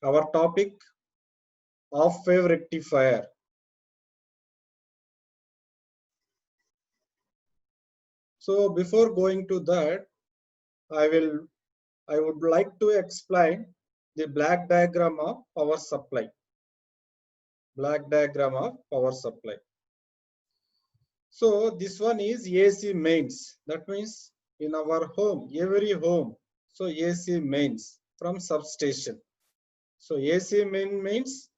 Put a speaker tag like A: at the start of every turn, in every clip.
A: Our topic, off wave rectifier. So before going to that, I would like to explain the black diagram of power supply. Black diagram of power supply. So this one is AC mains. That means in our home, every home. So AC mains from substation. So AC main means,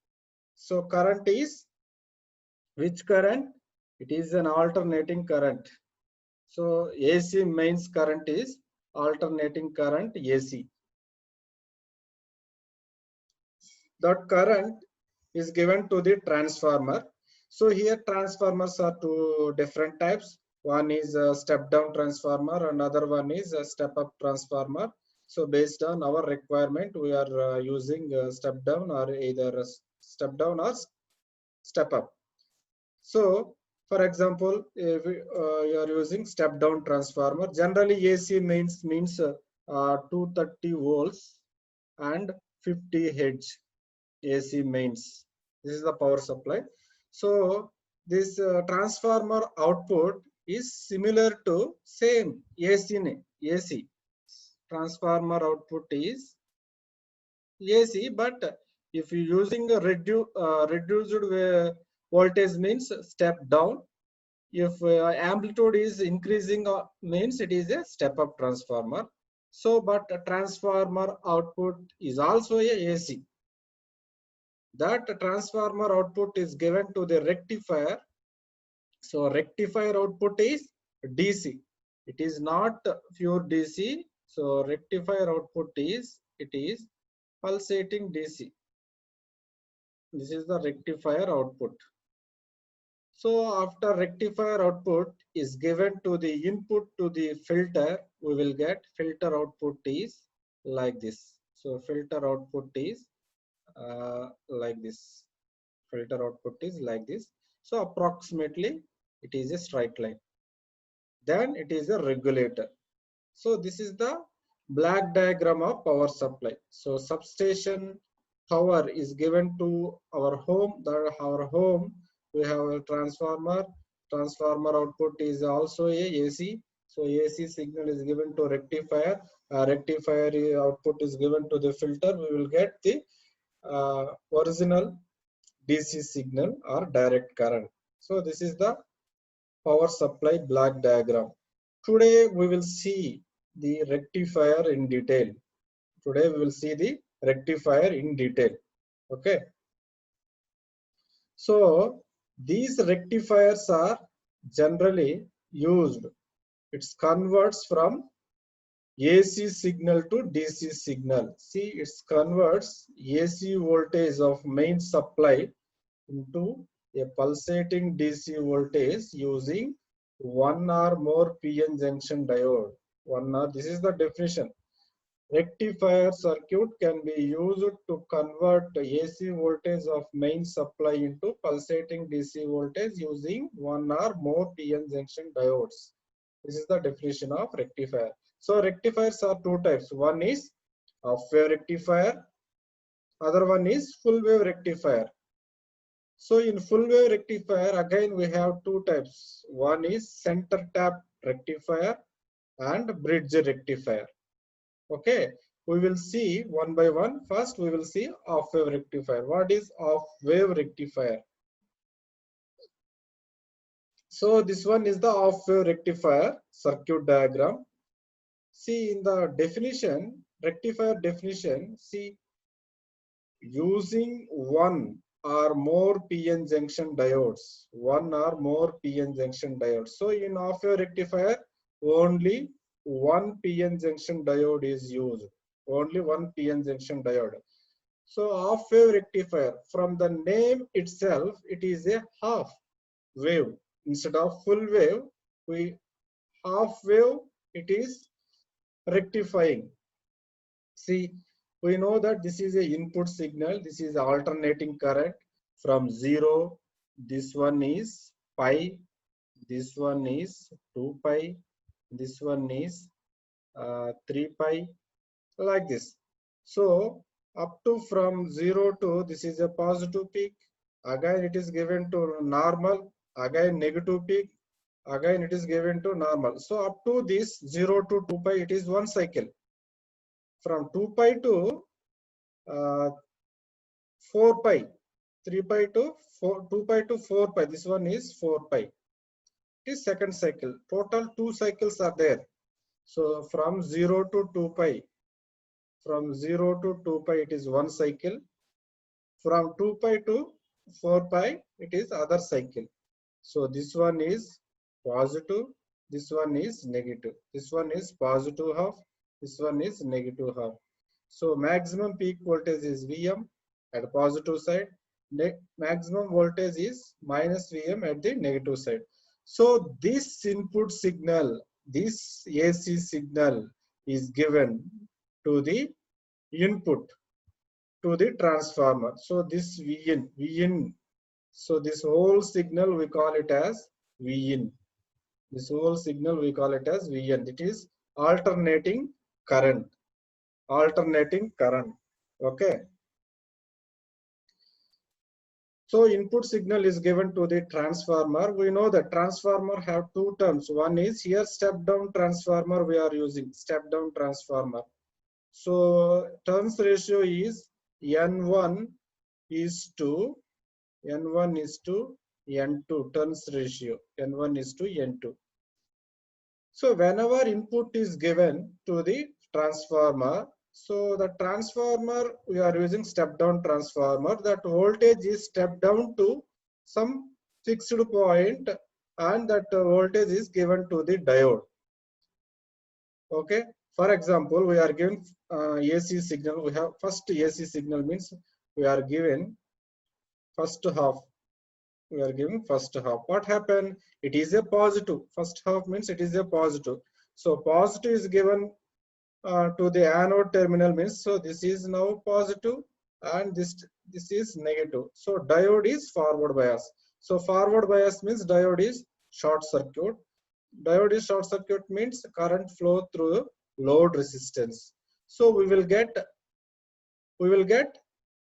A: so current is which current? It is an alternating current. So AC mains current is alternating current AC. That current is given to the transformer. So here transformers are two different types. One is a step down transformer, another one is a step up transformer. So based on our requirement, we are using step down or either step down or step up. So for example, if you are using step down transformer, generally AC means 230 volts and 50 hertz AC mains. This is the power supply. So this transformer output is similar to same AC. Transformer output is AC, but if you using a reduced voltage means step down. If amplitude is increasing means it is a step up transformer. So but transformer output is also a AC. That transformer output is given to the rectifier. So rectifier output is DC. It is not pure DC. So rectifier output is, it is pulsating DC. This is the rectifier output. So after rectifier output is given to the input to the filter, we will get filter output is like this. So filter output is like this. Filter output is like this. So approximately it is a straight line. Then it is a regulator. So this is the black diagram of power supply. So substation power is given to our home. Our home, we have a transformer. Transformer output is also a AC. So AC signal is given to rectifier. Rectifier output is given to the filter. We will get the original DC signal or direct current. So this is the power supply black diagram. Today we will see the rectifier in detail. Today we will see the rectifier in detail. Okay. So these rectifiers are generally used. It converts from AC signal to DC signal. See, it converts AC voltage of main supply into a pulsating DC voltage using one or more PN junction diode. This is the definition. Rectifier circuit can be used to convert AC voltage of main supply into pulsating DC voltage using one or more PN junction diodes. This is the definition of rectifier. So rectifiers are two types. One is half wave rectifier, other one is full wave rectifier. So in full wave rectifier, again we have two types. One is center tap rectifier and bridge rectifier. Okay, we will see one by one. First, we will see off wave rectifier. What is off wave rectifier? So this one is the off wave rectifier circuit diagram. See in the definition, rectifier definition, see using one or more PN junction diodes. One or more PN junction diodes. So in off wave rectifier, only one PN junction diode is used. Only one PN junction diode. So half wave rectifier, from the name itself, it is a half wave. Instead of full wave, half wave, it is rectifying. See, we know that this is a input signal. This is alternating current from 0. This one is pi. This one is 2 pi. This one is 3 pi, like this. So up to from 0 to this is a positive peak. Again it is given to normal. Again negative peak. Again it is given to normal. So up to this 0 to 2 pi it is one cycle. From 2 pi to 4 pi, 3 pi to 4, 2 pi to 4 pi. This one is 4 pi. It is second cycle. Total 2 cycles are there. So from 0 to 2 pi, from 0 to 2 pi it is one cycle. From 2 pi to 4 pi it is other cycle. So this one is positive, this one is negative. This one is positive half, this one is negative half. So maximum peak voltage is Vm at the positive side. Maximum voltage is minus Vm at the negative side. So this input signal, this AC signal is given to the input to the transformer. So this Vin. So this whole signal we call it as Vin. This whole signal we call it as Vn. It is alternating current. Alternating current. Okay. So input signal is given to the transformer. We know that transformer have two terms. One is here step down transformer we are using. Step down transformer. So turns ratio is N1 is to N1 is to N2 turns ratio. N1 is to N2. So whenever input is given to the transformer, so the transformer we are using step down transformer, that voltage is stepped down to some fixed point and that voltage is given to the diode. Okay. For example, we are given AC signal. We have first AC signal means we are given first half. We are giving first half. What happened? It is a positive. First half means it is a positive. So positive is given to the anode terminal means, so this is now positive and this is negative. So diode is forward bias. So forward bias means diode is short circuit. Diode is short circuit means current flow through load resistance. So we will get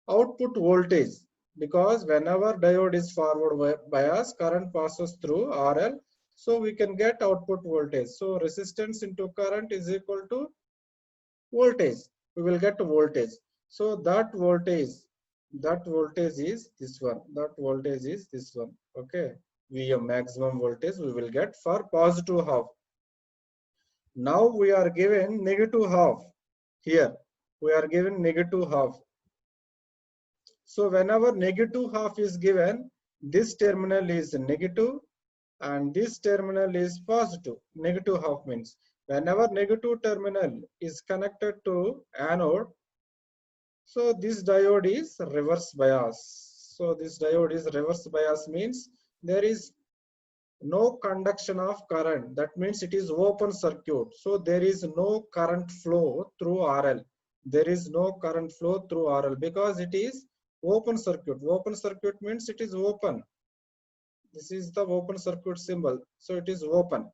A: output voltage, because whenever diode is forward bias, current passes through RL, so we can get output voltage. So resistance into current is equal to voltage. We will get voltage. So that voltage is this one. That voltage is this one. Okay. Vm maximum voltage we will get for positive half. Now we are given negative half. Here we are given negative half. So whenever negative half is given, this terminal is negative and this terminal is positive. Negative half means whenever negative terminal is connected to anode, so this diode is reverse bias. So this diode is reverse bias means there is no conduction of current. That means it is open circuit. So there is no current flow through RL. There is no current flow through RL because it is open circuit. Open circuit means it is open. This is the open circuit symbol. So it is open.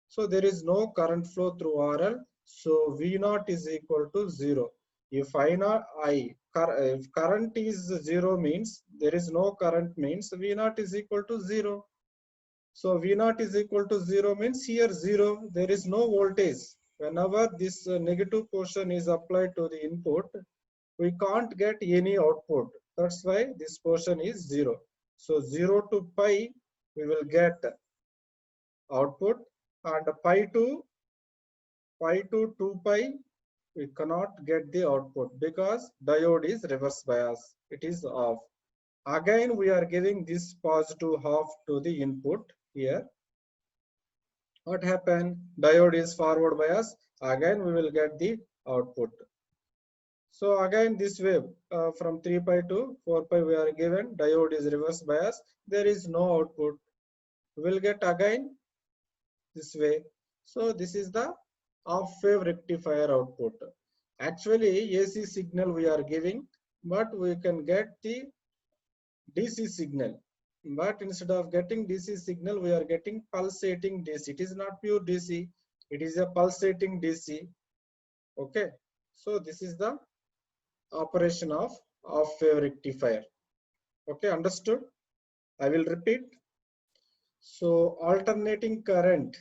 A: So there is no current flow through RL. So V0 is equal to 0. If if current is 0 means there is no current means V0 is equal to 0. So V0 is equal to 0 means here 0. There is no voltage. Whenever this negative portion is applied to the input, we can't get any output. That's why this portion is 0. So 0 to pi we will get output, and pi to 2 pi we cannot get the output because diode is reverse bias. It is off. Again we are giving this positive half to the input here. What happened? Diode is forward bias. Again we will get the output. So again this way from 3 pi to 4 pi we are given diode is reverse bias. There is no output. We will get again this way. So this is the half wave rectifier output. Actually AC signal we are giving, but we can get the DC signal. But instead of getting DC signal, we are getting pulsating DC. It is not pure DC. It is a pulsating DC. Okay. So this is the operation of half-wave rectifier. Okay, understood? I will repeat. So alternating current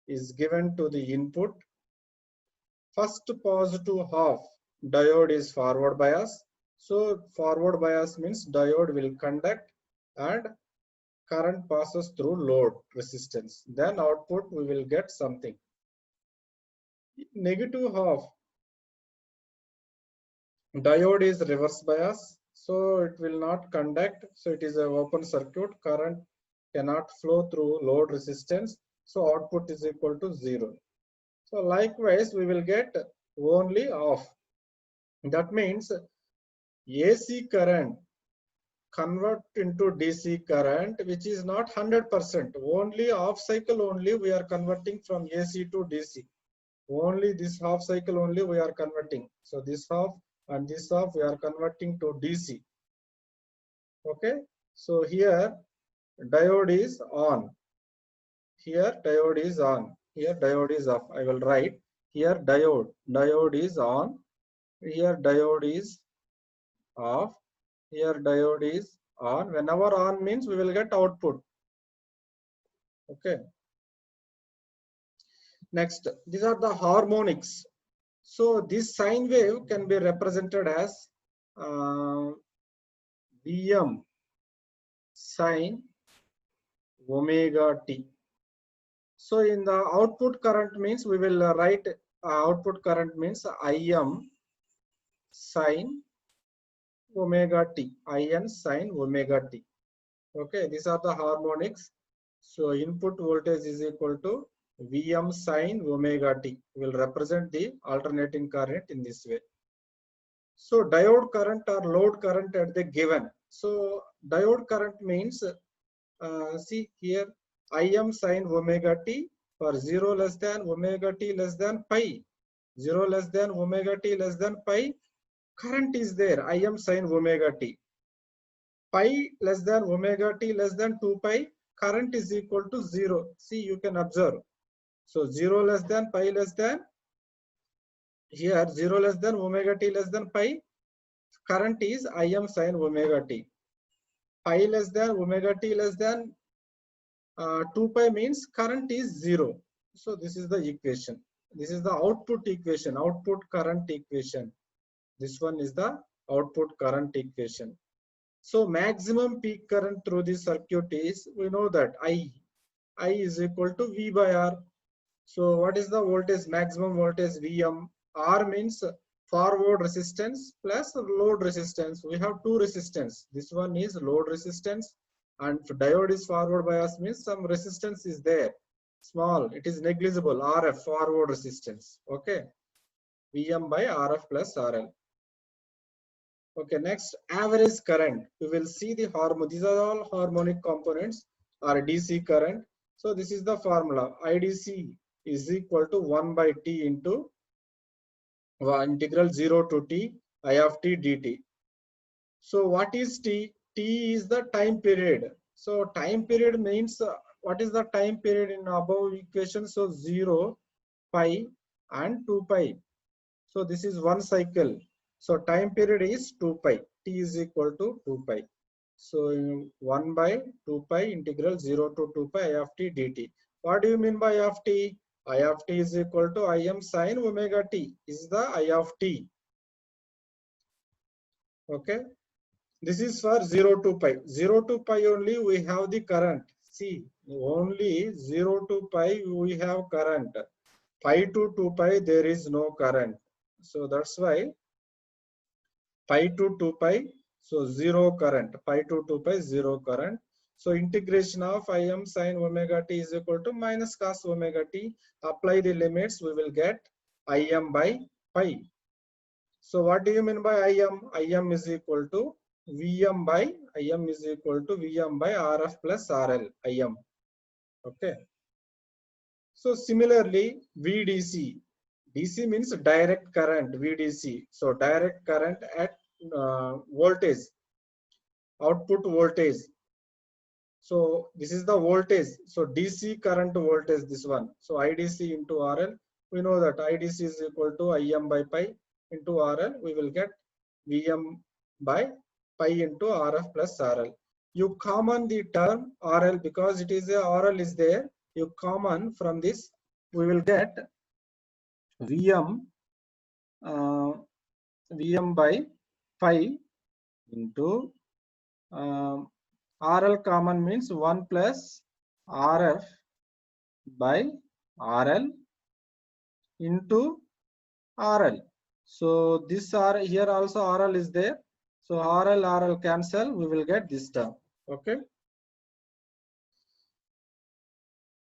A: is given to the input. First positive half, diode is forward bias. So forward bias means diode will conduct and current passes through load resistance. Then output we will get something. Negative half, diode is reverse bias, so it will not conduct. So it is an open circuit. Current cannot flow through load resistance. So output is equal to 0. So likewise, we will get only off. That means AC current convert into DC current, which is not 100%. Only half cycle only we are converting from AC to DC. Only this half cycle only we are converting. So this half and this half we are converting to DC. Okay. So here diode is on. Here diode is on. Here diode is off. I will write here diode is on. Here diode is off. Here diode is on. Whenever on means we will get output. Okay. Next, these are the harmonics. So this sine wave can be represented as Vm sine omega t. So in the output current means we will write output current means Im sine omega t. In sine omega t. Okay, these are the harmonics. So input voltage is equal to Vm sine omega t. Will represent the alternating current in this way. So diode current or load current at the given. So diode current means see here Im sine omega t for 0 less than omega t less than pi. 0 less than omega t less than pi. Current is there Im sine omega t. Pi less than omega t less than 2 pi. Current is equal to 0. See, you can observe. So 0 less than pi less than, here 0 less than omega t less than pi, current is Im sine omega t. Pi less than omega t less than 2 pi means current is 0. So this is the equation. This is the output equation, output current equation. This one is the output current equation. So maximum peak current through this circuit is, we know that I is equal to V by R. So what is the voltage, maximum voltage Vm? R means forward resistance plus load resistance. We have two resistance. This one is load resistance, and diode is forward bias means some resistance is there. Small, it is negligible, RF, forward resistance. Okay. Vm by RF plus RL. Okay, next average current. We will see the harmonic. These are all harmonic components or DC current. So this is the formula. IDC is equal to 1 by T into integral 0 to T I of T dt. So what is T? T is the time period. So time period means what is the time period in above equation? So 0, pi and 2 pi. So this is one cycle. So time period is 2 pi. T is equal to 2 pi. So 1 by 2 pi integral 0 to 2 pi I of T dt. What do you mean by I of T? I of T is equal to Im sine omega t is the I of T. Okay. This is for 0 to pi. 0 to pi only we have the current. See, only 0 to pi we have current. Pi to 2 pi there is no current. So that's why pi to 2 pi, so 0 current. Pi to 2 pi, 0 current. So integration of Im sine omega t is equal to minus cos omega t. Apply the limits, we will get Im by pi. So what do you mean by Im? Im is equal to Vm by Im is equal to Vm by Rf plus RL Im. Okay. So similarly, VDC. DC means direct current, VDC. So direct current at voltage, output voltage. So this is the voltage. So DC current voltage, this one. So IDC into RL. We know that IDC is equal to Im by pi into RL. We will get Vm by pi into Rf plus RL. You common the term RL because it is a RL is there. You common from this, we will get Vm Vm by pi into RL common means 1 plus Rf by RL into RL. So this R here also RL is there. So RL cancel, we will get this term. Okay.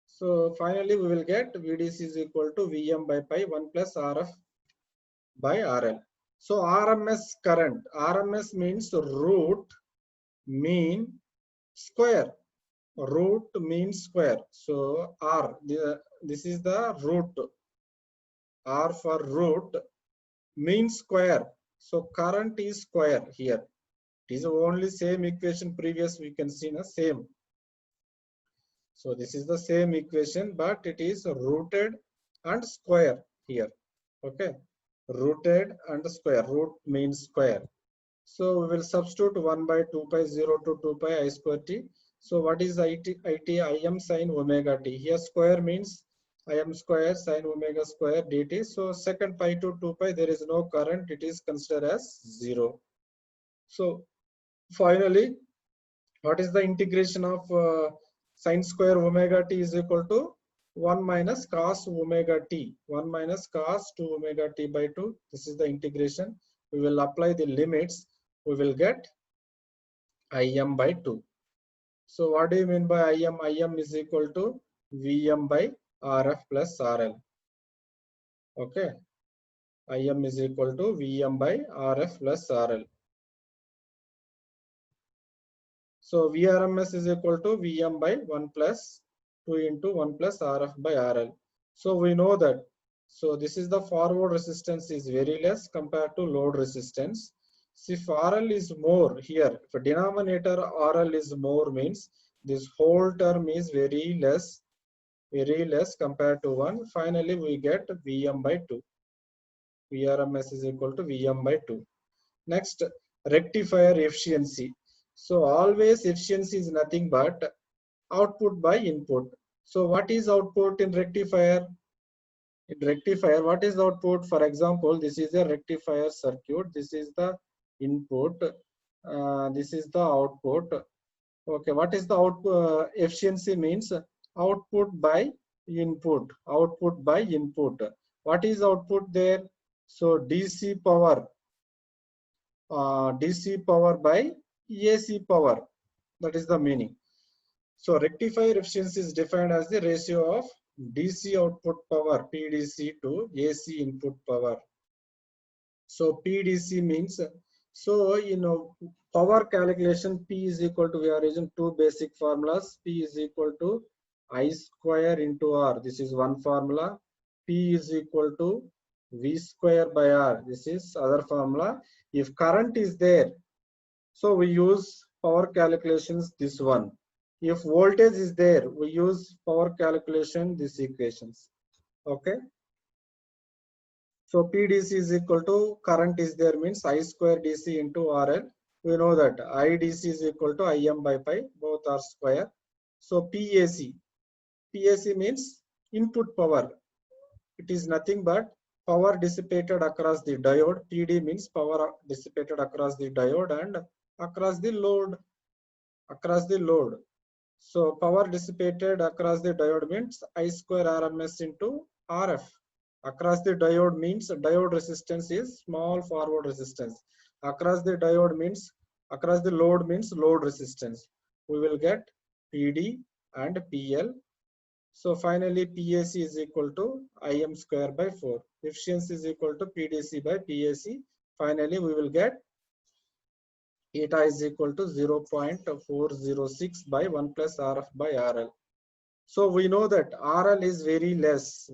A: So finally we will get VDC is equal to Vm by pi 1 plus Rf by RL. So RMS current. RMS means root mean square. Root means square. So R, this is the root. R for root means square. So current is square here. It is only same equation previous we can see the same. So this is the same equation, but it is rooted and square here. Okay. Rooted and square. Root means square. So we will substitute 1 by 2 pi 0 to 2 pi I square t. So what is it? Im sine omega t. Here square means Im square sine omega square dt. So second pi to 2 pi, there is no current. It is considered as 0. So finally, what is the integration of sine square omega t is equal to 1 minus cos omega t. 1 minus cos 2 omega t by 2. This is the integration. We will apply the limits. We will get Im by 2. So what do you mean by Im? Im is equal to Vm by Rf plus RL. Okay. Im is equal to Vm by Rf plus RL. So Vrms is equal to Vm by 1 plus 2 into 1 plus Rf by RL. So we know that. So this is the forward resistance is very less compared to load resistance. So if RL is more here, if a denominator RL is more means this whole term is very less compared to 1. Finally, we get Vm by 2. Vrms is equal to Vm by 2. Next, rectifier efficiency. So always efficiency is nothing but output by input. So what is output in rectifier? In rectifier, what is the output? For example, this is a rectifier circuit. This is the input. This is the output. Okay, what is the output? Efficiency means output by input. Output by input. What is output there? So DC power. DC power by AC power. That is the meaning. So rectifier efficiency is defined as the ratio of DC output power PDC to AC input power. So PDC means, so power calculation P is equal to, we are using two basic formulas. P is equal to I square into R. This is one formula. P is equal to V square by R. This is other formula. If current is there, so we use power calculations this one. If voltage is there, we use power calculation these equations. Okay. So PDC is equal to current is there means I square DC into RL. We know that IDC is equal to Im by pi, both are square. So PAC means input power. It is nothing but power dissipated across the diode. PD means power dissipated across the diode and across the load. So power dissipated across the diode means I square RMS into RF. Across the diode means diode resistance is small forward resistance. Across the diode means, across the load means load resistance. We will get PD and PL. So finally PAC is equal to Im square by 4. Efficiency is equal to PDC by PAC. Finally we will get eta is equal to 0.406 by 1 plus Rf by RL. So we know that RL is very less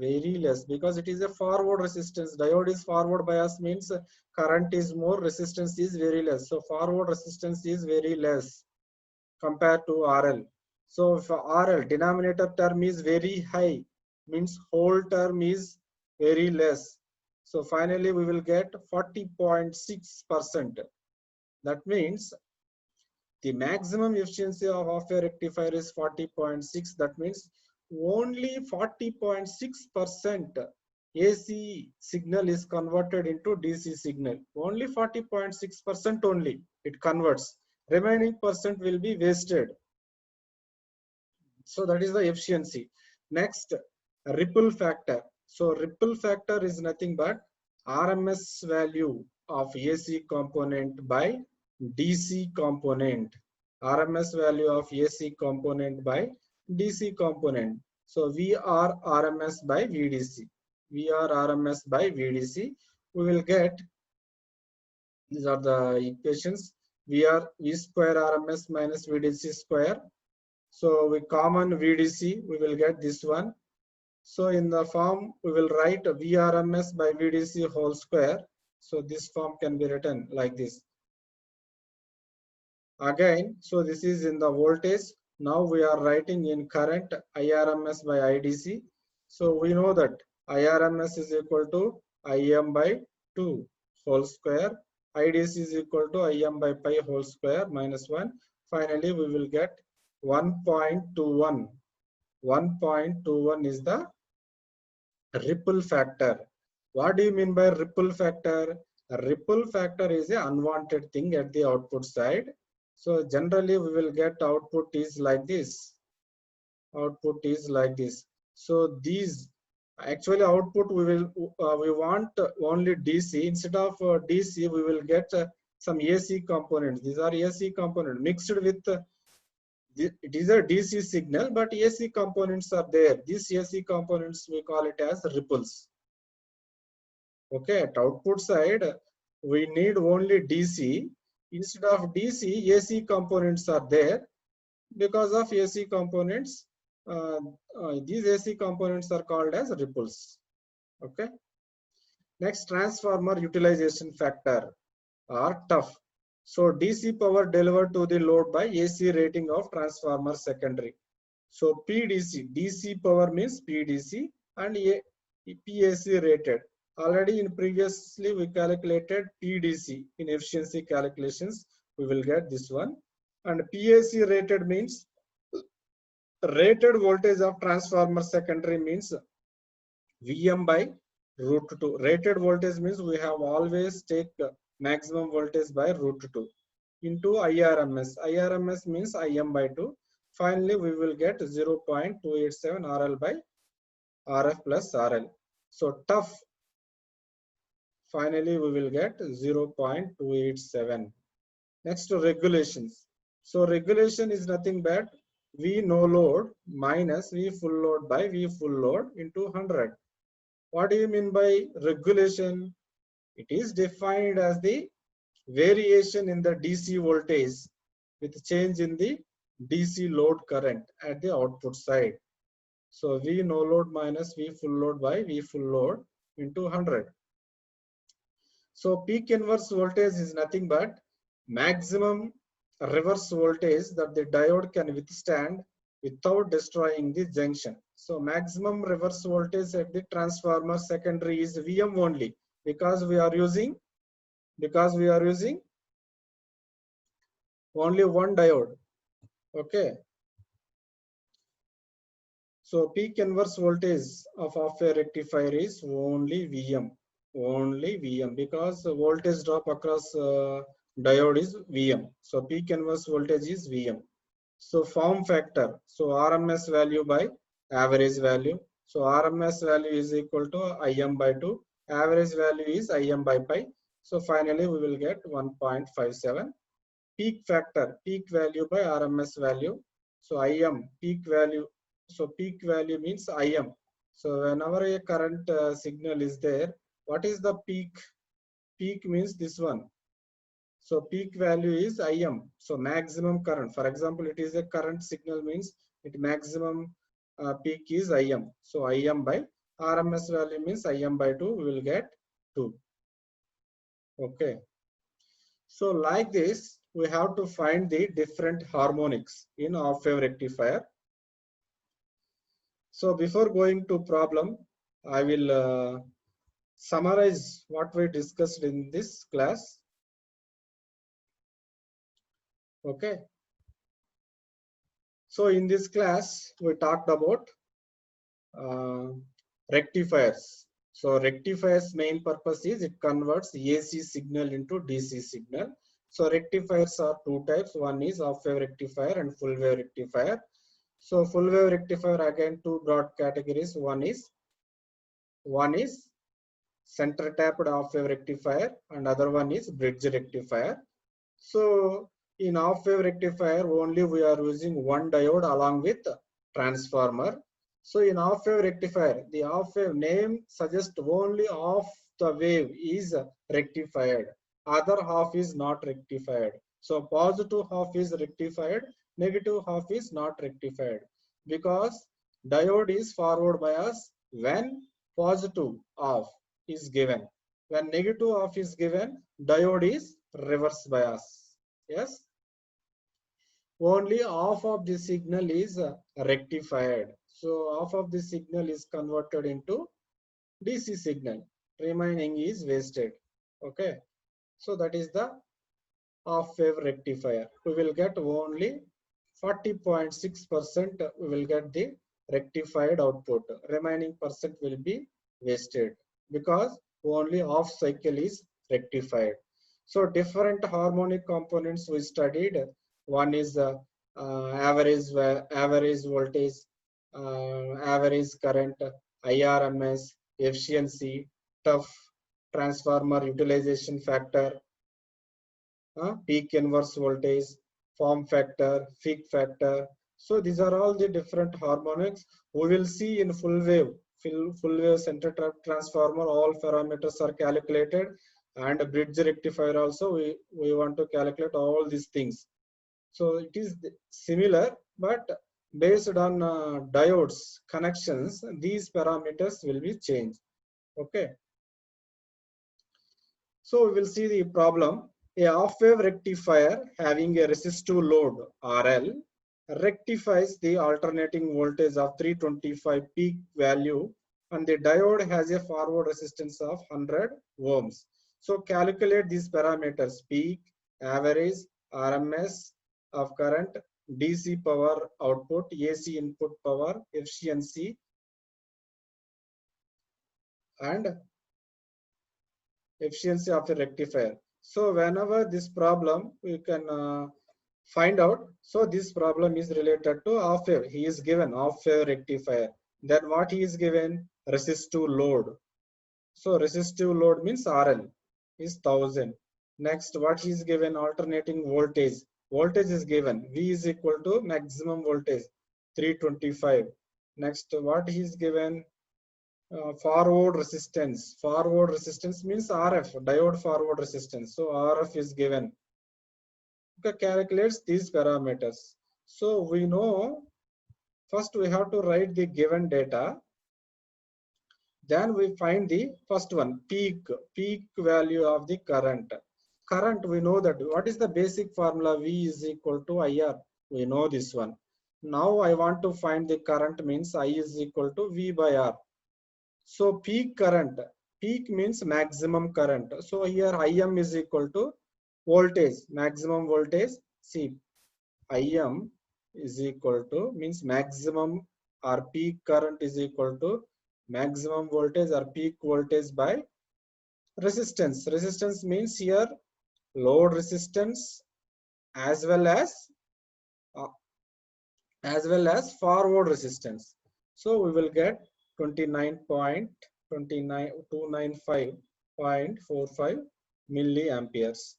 A: because it is a forward resistance. Diode is forward bias means current is more, resistance is very less. So forward resistance is very less compared to RL. So if RL denominator term is very high means whole term is very less. So finally we will get 40.6%. That means the maximum efficiency of half-wave rectifier is 40.6. That means only 40.6% AC signal is converted into DC signal. Only 40.6% only it converts. Remaining percent will be wasted. So that is the efficiency. Next, ripple factor. So ripple factor is nothing but RMS value of AC component by DC component. RMS value of AC component by DC component. So VR RMS by VDC. VR RMS by VDC. We will get, these are the equations. VR V square RMS minus VDC square. So we common VDC, we will get this one. So in the form, we will write VRMS by VDC whole square. So this form can be written like this. Again, so this is in the voltage. Now we are writing in current IRMS by IDC. So we know that IRMS is equal to IM by 2 whole square. IDC is equal to IM by pi whole square minus 1. Finally, we will get 1.21. 1.21 is the ripple factor. What do you mean by ripple factor? A ripple factor is an unwanted thing at the output side. So generally we will get output is like this. Output is like this. So these actually output we want only DC. Instead of DC we will get some AC components. These are AC components mixed with it is a DC signal, but AC components are there. These AC components we call it as ripples. Okay, at output side, we need only DC. Instead of DC, AC components are there. Because of AC components, these AC components are called as ripples. Okay. Next, transformer utilization factor or TUF. So DC power delivered to the load by AC rating of transformer secondary. So PDC, DC power means PDC and PAC rated. Already in previously we calculated PDC in efficiency calculations. We will get this one. And PAC rated means rated voltage of transformer secondary means VM by root 2. Rated voltage means we have always take maximum voltage by root 2 into IRMS. IRMS means IM by 2. Finally, we will get 0.287 RL by RF plus RL. So TUF, finally we will get 0.287. Next, regulations. So regulation is nothing but V no load minus V full load by V full load into 100. What do you mean by regulation? It is defined as the variation in the DC voltage with change in the DC load current at the output side. So V no load minus V full load by V full load into 100. So peak inverse voltage is nothing but maximum reverse voltage that the diode can withstand without destroying the junction. So maximum reverse voltage at the transformer secondary is VM only because we are using only one diode. Okay. So peak inverse voltage of half-wave rectifier is only VM because the voltage drop across diode is VM. So peak inverse voltage is VM. So form factor. So RMS value by average value. So RMS value is equal to IM by 2. Average value is IM by pi. So finally we will get 1.57. Peak factor, peak value by RMS value. So IM, peak value. So peak value means IM. So whenever a current signal is there, what is the peak? Peak means this one. So peak value is IM. So maximum current. For example, it is a current signal means it maximum peak is IM. So IM by RMS value means IM by 2. We will get 2. Okay. So like this, we have to find the different harmonics in half-wave rectifier. So before going to problem, I will summarize what we discussed in this class. Okay. So in this class, we talked about rectifiers. So rectifier's main purpose is it converts AC signal into DC signal. So rectifiers are two types. One is half wave rectifier and full wave rectifier. So full wave rectifier, again two broad categories. One is center tapped half wave rectifier and other one is bridge rectifier. So in half wave rectifier only we are using one diode along with transformer. So in half wave rectifier, the half wave name suggests only half the wave is rectified, other half is not rectified. So positive half is rectified, negative half is not rectified, because diode is forward bias when positive half is given. When negative half is given, diode is reverse bias. Yes, only half of the signal is rectified. So half of the signal is converted into DC signal. Remaining is wasted. Okay. So that is the half wave rectifier. We will get only 40.6%. We will get the rectified output. Remaining percent will be wasted because only half cycle is rectified. So different harmonic components we studied. One is average voltage, average current, IRMS, efficiency, tough, transformer utilization factor, peak inverse voltage, form factor, peak factor. So these are all the different harmonics. We will see in full wave, full wave center transformer, all parameters are calculated, and a bridge rectifier also we want to calculate all these things. So it is similar, but based on diodes connections, these parameters will be changed. Okay. So we will see the problem. A half wave rectifier having a resistive load RL rectifies the alternating voltage of 325 peak value, and the diode has a forward resistance of 100 ohms. So calculate these parameters: peak, average, RMS of current, DC power output, AC input power, efficiency, and efficiency of the rectifier. So whenever this problem we can find out. So this problem is related to half wave. He is given half wave rectifier. Then what he is given? Resistive load. So resistive load means RL is 1000. Next, what he is given? Alternating voltage. Voltage is given. V is equal to maximum voltage 325. Next, what he is given? Forward resistance. Forward resistance means RF, diode forward resistance. So RF is given. Okay, calculates these parameters. So we know first we have to write the given data. Then we find the first one, peak value of the current. Current, we know that. What is the basic formula? V is equal to IR. We know this one. Now I want to find the current, means I is equal to V by R. So peak current, peak means maximum current. So here IM is equal to voltage, maximum voltage. See, IM is equal to, means maximum or peak current is equal to maximum voltage or peak voltage by resistance. Resistance means here load resistance as well as forward resistance. So we will get 295.45 milliamperes.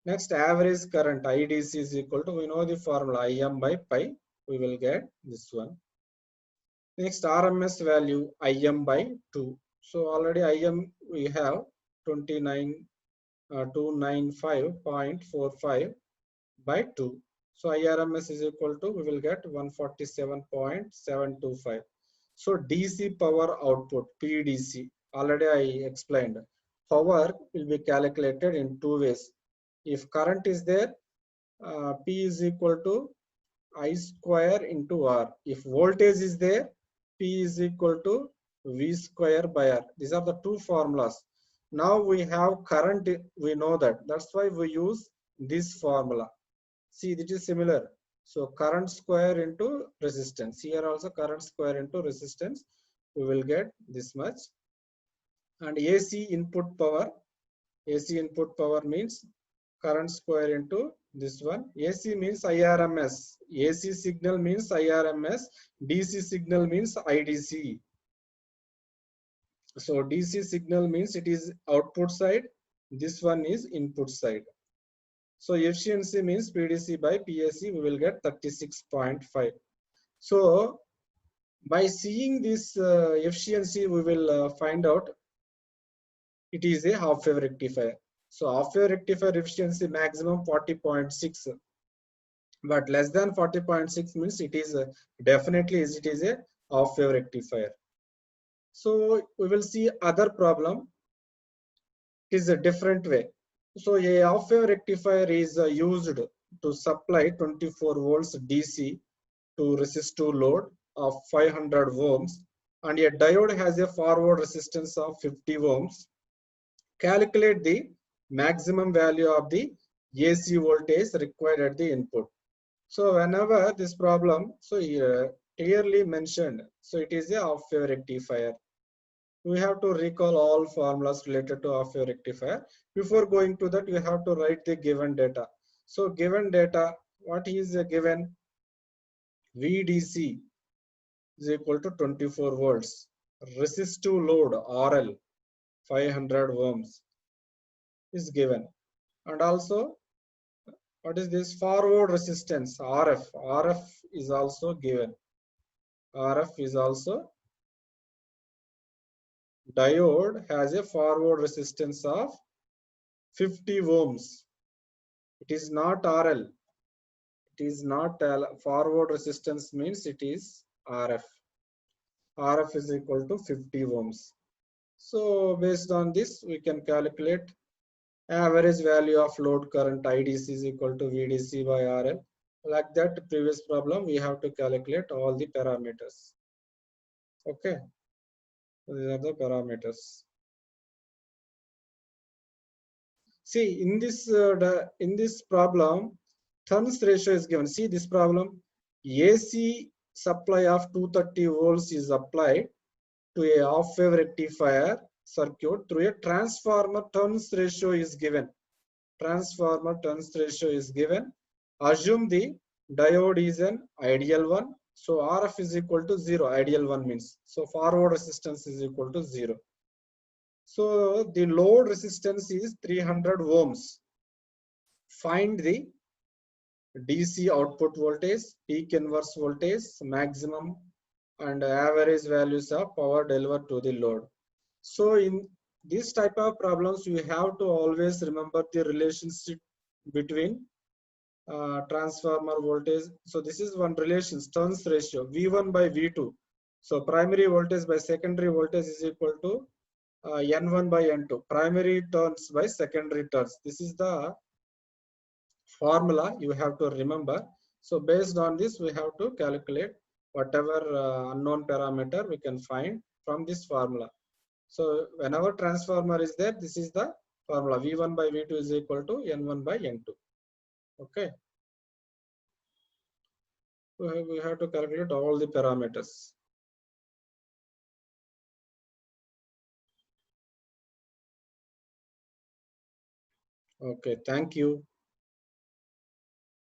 A: Next, average current IDC is equal to, we know the formula, IM by pi. We will get this one. Next, RMS value IM by 2. So already IM we have 295.45 by 2. So IRMS is equal to, we will get 147.725. So DC power output, PDC, already I explained. Power will be calculated in two ways. If current is there, P is equal to I square into R. If voltage is there, P is equal to V square by R. These are the two formulas. Now we have current, we know that. That's why we use this formula. See, this is similar. So current square into resistance. Here also current square into resistance. We will get this much. And AC input power. AC input power means current square into this one. AC means IRMS. AC signal means IRMS. DC signal means IDC. So DC signal means it is output side. This one is input side. So efficiency means PDC by PSC, we will get 36.5. So by seeing this efficiency, we will find out it is a half wave rectifier. So half wave rectifier efficiency maximum 40.6, but less than 40.6 means it is definitely it is a half wave rectifier. So we will see other problem. It is a different way. So a half wave rectifier is used to supply 24 volts DC to resistive load of 500 ohms, and a diode has a forward resistance of 50 ohms. Calculate the maximum value of the AC voltage required at the input. So whenever this problem, so here clearly mentioned, so it is a half wave rectifier. We have to recall all formulas related to half wave rectifier. Before going to that, we have to write the given data. So given data, what is given? VDC is equal to 24 volts. Resistive load RL 500 ohms is given. And also, what is this? Forward resistance RF. RF is also given. RF is also, diode has a forward resistance of 50 ohms. It is not RL. It is not forward resistance means it is RF. RF is equal to 50 ohms. So based on this, we can calculate average value of load current IDC is equal to VDC by RL. Like that previous problem, we have to calculate all the parameters. Okay, so these are the parameters. See, in this problem, turns ratio is given. See this problem, AC supply of 230 volts is applied to a half wave rectifier circuit through a transformer. Turns ratio is given. Transformer turns ratio is given. Assume the diode is an ideal one. So RF is equal to 0. Ideal one means. So forward resistance is equal to 0. So the load resistance is 300 ohms. Find the DC output voltage, peak inverse voltage, maximum and average values of power delivered to the load. So in this type of problems, you have to always remember the relationship between transformer voltage. So this is one relation, turns ratio, V1 by V2. So primary voltage by secondary voltage is equal to N1 by N2. Primary turns by secondary turns. This is the formula you have to remember. So based on this, we have to calculate whatever unknown parameter we can find from this formula. So whenever transformer is there, this is the formula. V1 by V2 is equal to N1 by N2. Okay. We have to calculate all the parameters. Okay, thank you.